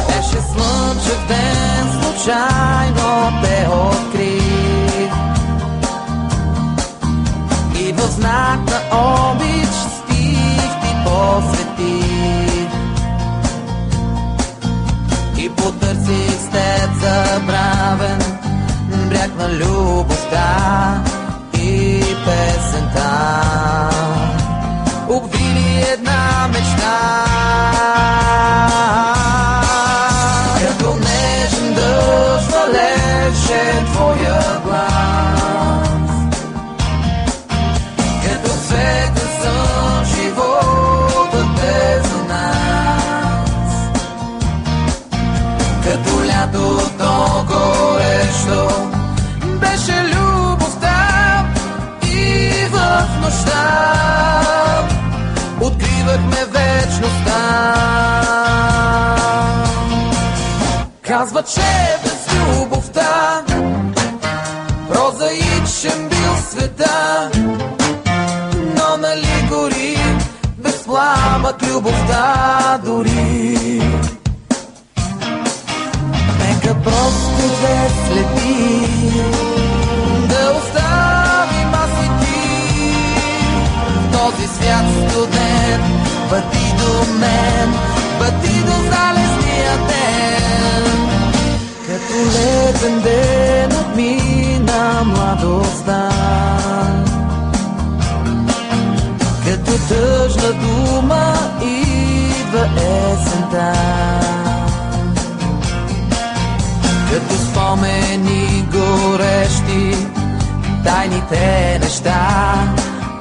Беше слънчев ден, случайно те открих и в знак на обич стих ти посветих и потърсих с теб забравен бряг на любовта и песента. Обвили една мечта, като нежен дъжд валеше твоя глас, като светен сън живота бе за нас, като лятото горещо беше любовта и в нощта откривахме вечността. Казва, че без любовта прозаичен бил света, но нали гори без пламък любовта дори. Нека просто две следи да оставим аз и ти в този свят студен. Пъти до мен, пъти до залезния ден, като летен ден отмина младостта, като тъжна дума идва есента, като спомени горещи тайните неща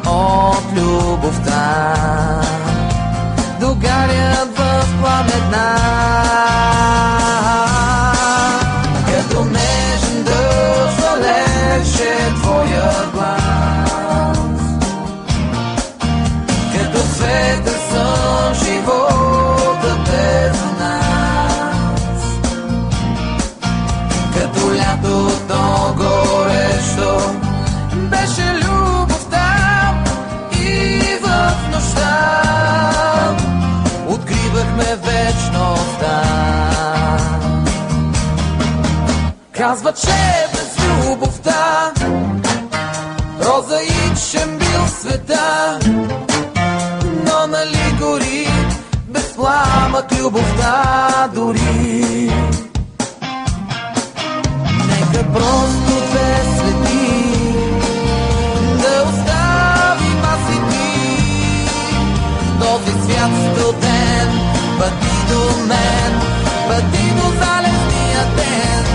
от любовта догарят в пламена, като нежен дъжд валеше твоя глас, като светен сън живота бе за нас, като лятото горещо беше любовта и в нощта откривахме вечността. Казва, че без любовта прозаичен бил света, но нали гори без пламък любовта дори. Нека просто две следи да оставим аз и ти този свят студен, пъти до мен, пъти до залезния ден.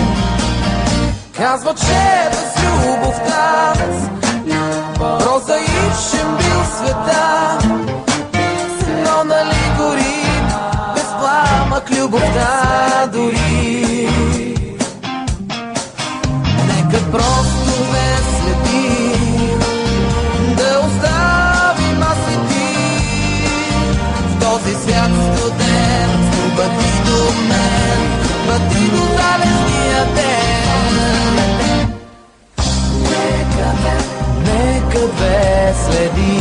Казва, че без любовта прозаичен бил света, но нали гори без пламък любовта дори. Нека просто ме следи да оставим аз и ти в този свят студен, пъти до мен, пъти до залезния ден. Нека две следи,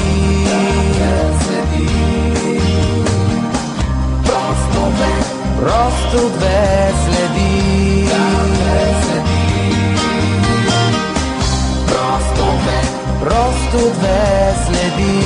просто две следи, просто две следи.